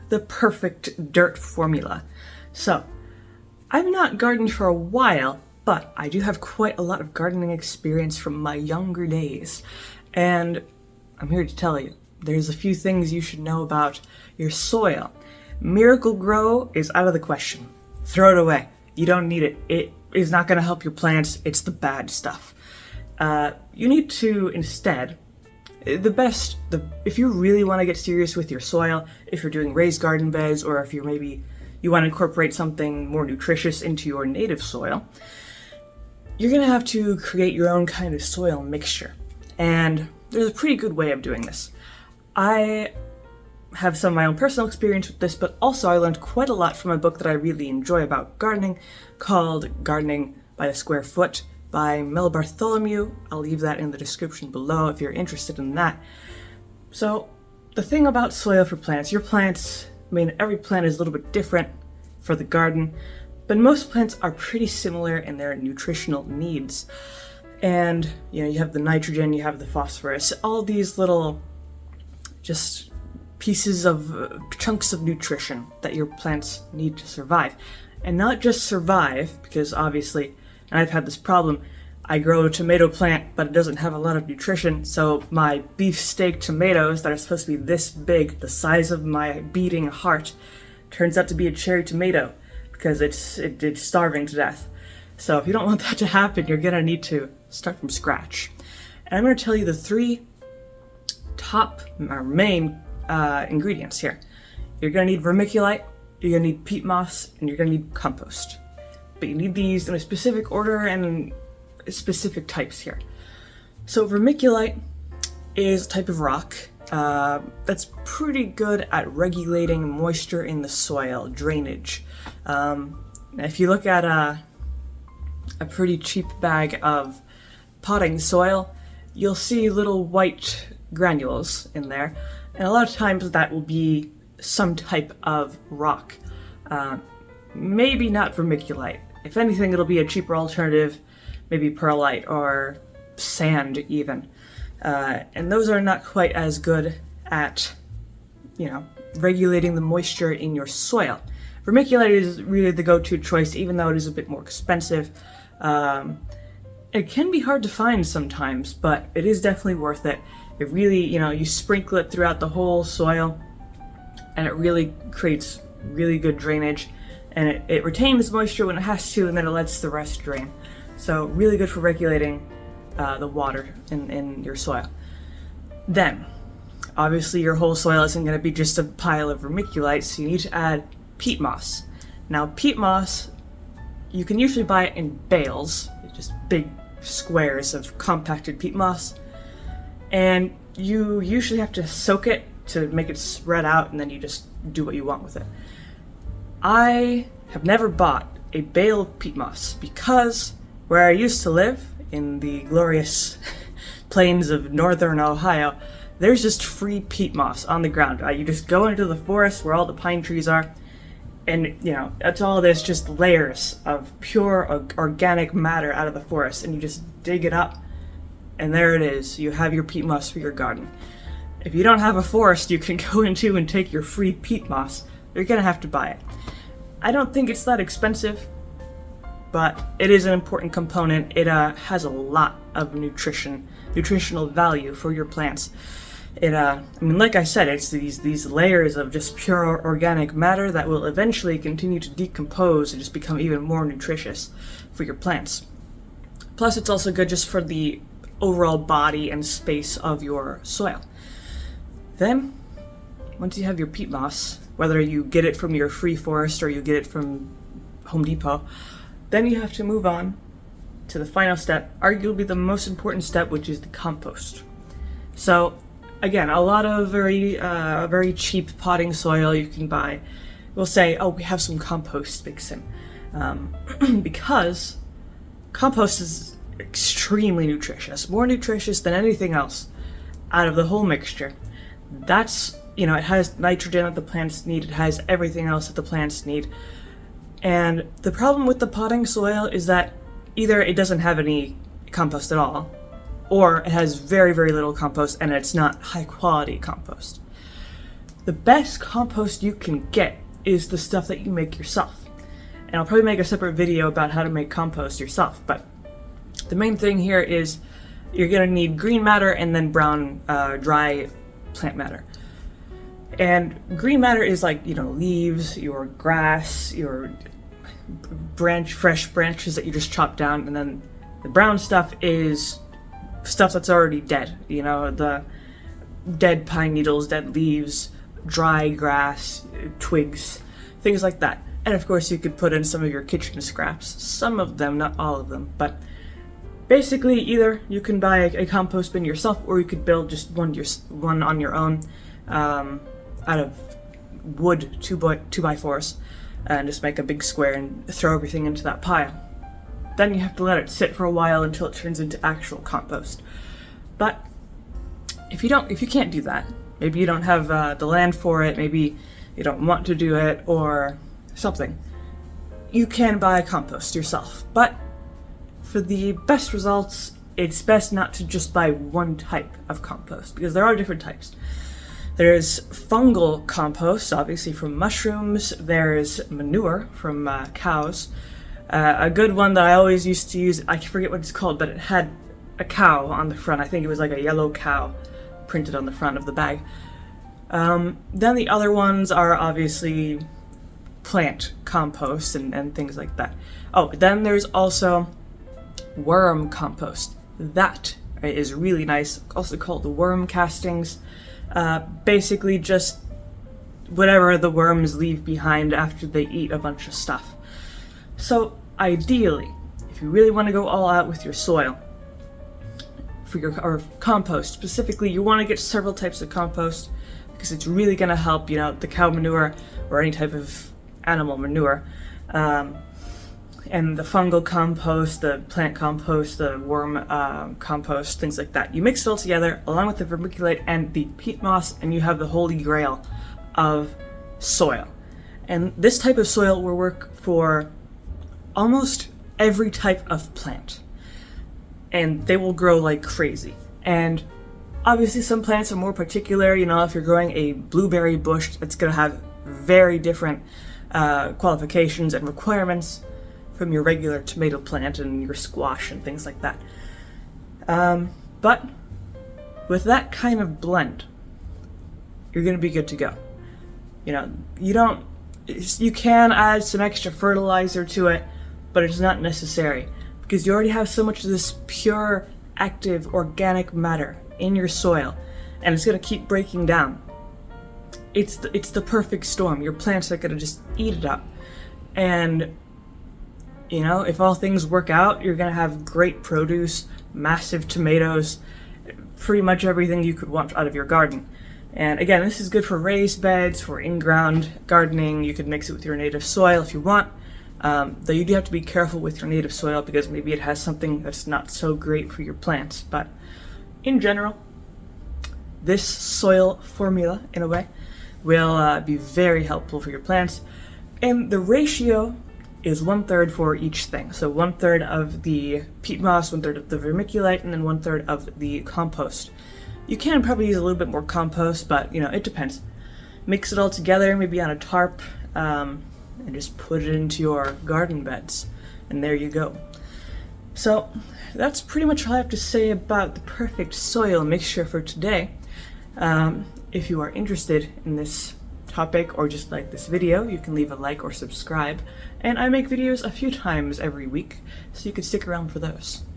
the perfect dirt formula. So, I've not gardened for a while, but I do have quite a lot of gardening experience from my younger days. And I'm here to tell you, there's a few things you should know about your soil. Miracle Grow is out of the question. Throw it away. You don't need it. It is not going to help your plants. It's the bad stuff. You need to instead, if you really want to get serious with your soil, if you're doing raised garden beds, or if you want to incorporate something more nutritious into your native soil, you're going to have to create your own kind of soil mixture. And there's a pretty good way of doing this. I have some of my own personal experience with this, but also I learned quite a lot from a book that I really enjoy about gardening called Gardening by the Square Foot by Mel Bartholomew. I'll leave that in the description below if you're interested in that. So the thing about soil for plants, every plant is a little bit different for the garden, but most plants are pretty similar in their nutritional needs. And you have the nitrogen, you have the phosphorus, all these little just pieces of chunks of nutrition that your plants need to survive. And not just survive, because obviously, and I've had this problem, I grow a tomato plant, but it doesn't have a lot of nutrition, so my beefsteak tomatoes that are supposed to be this big, the size of my beating heart, turns out to be a cherry tomato, because it's starving to death. So if you don't want that to happen, you're gonna need to start from scratch. And I'm gonna tell you the three top or main ingredients here. You're gonna need vermiculite, you're gonna need peat moss, and you're gonna need compost. But you need these in a specific order and specific types here. So vermiculite is a type of rock that's pretty good at regulating moisture in the soil, drainage. If you look at a pretty cheap bag of potting soil, you'll see little white granules in there, and a lot of times that will be some type of rock. Maybe not vermiculite. If anything, it'll be a cheaper alternative, maybe perlite or sand even. And those are not quite as good at, regulating the moisture in your soil. Vermiculite is really the go-to choice, even though it is a bit more expensive. It can be hard to find sometimes, but it is definitely worth it. It really, you sprinkle it throughout the whole soil, and it really creates really good drainage, and it retains moisture when it has to, and then it lets the rest drain. So really good for regulating the water in your soil. Then, obviously your whole soil isn't going to be just a pile of vermiculite, so you need to add peat moss. Now peat moss, you can usually buy it in bales, just big squares of compacted peat moss, and you usually have to soak it to make it spread out, and then you just do what you want with it. I have never bought a bale of peat moss because where I used to live, in the glorious plains of northern Ohio, there's just free peat moss on the ground. You just go into the forest where all the pine trees are, and it's all this just layers of pure organic matter out of the forest, and you just dig it up, and there it is. You have your peat moss for your garden. If you don't have a forest you can go into and take your free peat moss, you're gonna have to buy it. I don't think it's that expensive, but it is an important component. It has a lot of nutritional value for your plants. Like I said, it's these layers of just pure organic matter that will eventually continue to decompose and just become even more nutritious for your plants. Plus, it's also good just for the overall body and space of your soil. Then, once you have your peat moss, whether you get it from your free forest or you get it from Home Depot, then you have to move on to the final step, arguably the most important step, which is the compost. So, again, a lot of very cheap potting soil you can buy will say, oh, we have some compost mix in. Because compost is extremely nutritious, more nutritious than anything else out of the whole mixture. That's, it has nitrogen that the plants need, it has everything else that the plants need. And the problem with the potting soil is that either it doesn't have any compost at all, or it has very, very little compost and it's not high quality compost. the best compost you can get is the stuff that you make yourself. And I'll probably make a separate video about how to make compost yourself, but the main thing here is you're gonna need green matter and then brown dry plant matter. And green matter is like, leaves, your grass, your fresh branches that you just chop down, and then the brown stuff is stuff that's already dead, the dead pine needles, dead leaves, dry grass, twigs, things like that. And of course you could put in some of your kitchen scraps, some of them, not all of them, but basically either you can buy a compost bin yourself, or you could build just one on your own out of wood 2x4s, and just make a big square and throw everything into that pile. Then you have to let it sit for a while until it turns into actual compost. But if you can't do that, maybe you don't have the land for it, maybe you don't want to do it, or something, you can buy compost yourself. But for the best results, it's best not to just buy one type of compost, because there are different types. There's fungal compost, obviously from mushrooms. There's manure from cows. A good one that I always used to use, I forget what it's called, but it had a cow on the front. I think it was like a yellow cow printed on the front of the bag. Then the other ones are obviously plant compost and things like that. Oh, then there's also worm compost. That is really nice, also called the worm castings. Basically just whatever the worms leave behind after they eat a bunch of stuff. So ideally, if you really want to go all out with your soil, or compost specifically, you want to get several types of compost, because it's really going to help, the cow manure or any type of animal manure, and the fungal compost, the plant compost, the worm compost, things like that. You mix it all together along with the vermiculite and the peat moss, and you have the holy grail of soil. And this type of soil will work for almost every type of plant, and they will grow like crazy. And obviously some plants are more particular, if you're growing a blueberry bush, it's going to have very different qualifications and requirements from your regular tomato plant and your squash and things like that. But with that kind of blend, you're going to be good to go. You can add some extra fertilizer to it, but it's not necessary, because you already have so much of this pure, active, organic matter in your soil, and it's going to keep breaking down. It's the perfect storm. Your plants are going to just eat it up. And if all things work out, you're going to have great produce, massive tomatoes, pretty much everything you could want out of your garden. And again, this is good for raised beds, for in-ground gardening. You could mix it with your native soil if you want, though you do have to be careful with your native soil, because maybe it has something that's not so great for your plants. But in general, this soil formula, in a way, will be very helpful for your plants. And the ratio is 1/3 for each thing. So 1/3 of the peat moss, 1/3 of the vermiculite, and then 1/3 of the compost. You can probably use a little bit more compost, but it depends. Mix it all together, maybe on a tarp, and just put it into your garden beds, and there you go. So that's pretty much all I have to say about the perfect soil mixture for today. If you are interested in this topic or just like this video, you can leave a like or subscribe, and I make videos a few times every week, so you can stick around for those.